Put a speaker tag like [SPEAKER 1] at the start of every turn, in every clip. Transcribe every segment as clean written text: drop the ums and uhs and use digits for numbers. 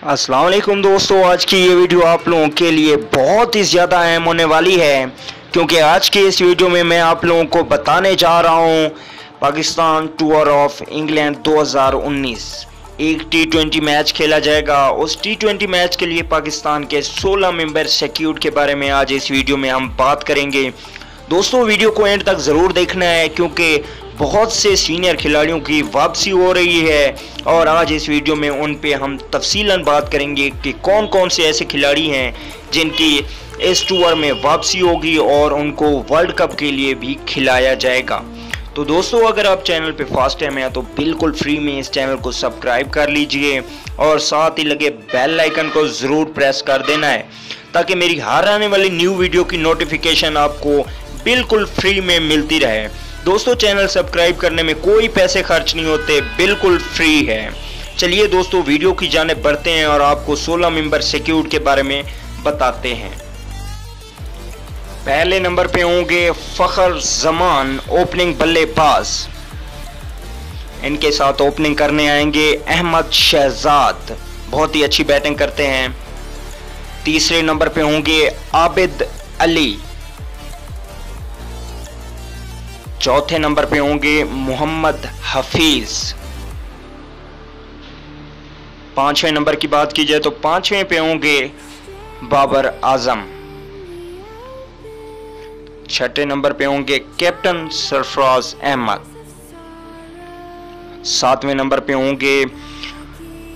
[SPEAKER 1] अस्सलाम वालेकुम दोस्तों, आज की ये वीडियो आप लोगों के लिए बहुत ही ज़्यादा अहम होने वाली है क्योंकि आज के इस वीडियो में मैं आप लोगों को बताने जा रहा हूँ पाकिस्तान टूर ऑफ इंग्लैंड 2019। एक T20 मैच खेला जाएगा। उस T20 मैच के लिए पाकिस्तान के 16 मेंबर सिक्योर्ड के बारे में आज इस वीडियो में हम बात करेंगे। दोस्तों वीडियो को एंड तक ज़रूर देखना है क्योंकि बहुत से सीनियर खिलाड़ियों की वापसी हो रही है और आज इस वीडियो में उन पे हम तफसीलन बात करेंगे कि कौन कौन से ऐसे खिलाड़ी हैं जिनकी इस टूर में वापसी होगी और उनको वर्ल्ड कप के लिए भी खिलाया जाएगा। तो दोस्तों अगर आप चैनल पे फर्स्ट टाइम हैं तो बिल्कुल फ्री में इस चैनल को सब्सक्राइब कर लीजिए और साथ ही लगे बेल आइकन को ज़रूर प्रेस कर देना है ताकि मेरी हर आने वाली न्यू वीडियो की नोटिफिकेशन आपको बिल्कुल फ्री में मिलती रहे। दोस्तों चैनल सब्सक्राइब करने में कोई पैसे खर्च नहीं होते, बिल्कुल फ्री है। चलिए दोस्तों वीडियो की जानिब बढ़ते हैं और आपको 16 मेंबर सिक्योर्ड के बारे में बताते हैं। पहले नंबर पे होंगे फखर जमान, ओपनिंग बल्लेबाज। इनके साथ ओपनिंग करने आएंगे अहमद शहजाद, बहुत ही अच्छी बैटिंग करते हैं। तीसरे नंबर पे होंगे आबिद अली। चौथे नंबर पे होंगे मोहम्मद हफीज। पांचवें नंबर की बात की जाए तो पांचवें पे होंगे बाबर आजम। छठे नंबर पे होंगे कैप्टन सरफराज अहमद। सातवें नंबर पे होंगे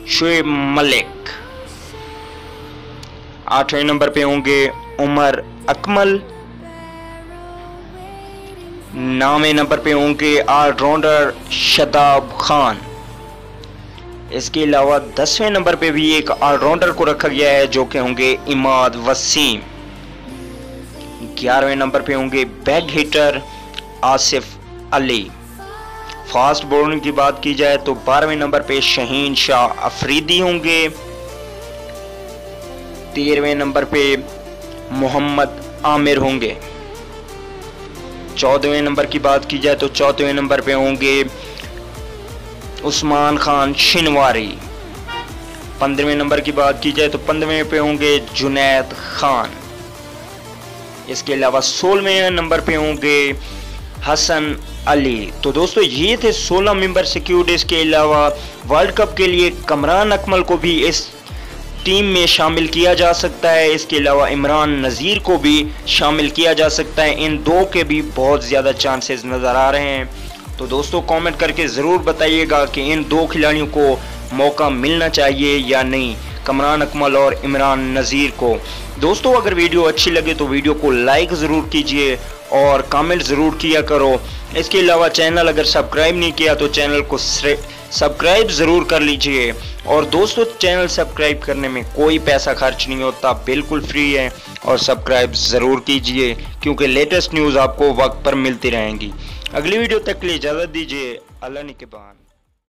[SPEAKER 1] शुएब मलिक। आठवें नंबर पे होंगे उमर अकमल। नौवें नंबर पे होंगे ऑलराउंडर शादाब खान। इसके अलावा 10वें नंबर पे भी एक ऑलराउंडर को रखा गया है जो कि होंगे इमाद वसीम। 11वें नंबर पे होंगे big hitter Asif Ali. Fast bowling की बात की जाए तो 12वें नंबर पे शहीन शाह अफरीदी होंगे। 13वें नंबर पे मोहम्मद आमिर होंगे। 14वें नंबर की बात की जाए तो 14वें नंबर पे होंगे उस्मान खान शिनवारी। 15वें नंबर की बात की जाए तो 15वें पे होंगे जुनैद खान। इसके अलावा 16वें नंबर पे होंगे हसन अली। तो दोस्तों ये थे 16 मेंबर सिक्योर्ड। इसके अलावा वर्ल्ड कप के लिए कमरान अकमल को भी इस टीम में शामिल किया जा सकता है। इसके अलावा इमरान नज़ीर को भी शामिल किया जा सकता है। इन दो के भी बहुत ज़्यादा चांसेस नज़र आ रहे हैं। तो दोस्तों कमेंट करके ज़रूर बताइएगा कि इन दो खिलाड़ियों को मौका मिलना चाहिए या नहीं, कमरान अकमल और इमरान नज़ीर को। दोस्तों अगर वीडियो अच्छी लगे तो वीडियो को लाइक ज़रूर कीजिए और कमेंट ज़रूर किया करो। इसके अलावा चैनल अगर सब्सक्राइब नहीं किया तो चैनल को सब्सक्राइब ज़रूर कर लीजिए। और दोस्तों चैनल सब्सक्राइब करने में कोई पैसा खर्च नहीं होता, बिल्कुल फ्री है और सब्सक्राइब ज़रूर कीजिए क्योंकि लेटेस्ट न्यूज़ आपको वक्त पर मिलती रहेंगी। अगली वीडियो तक के लिए इजाज़त दीजिए। अल्लाह निगहबान।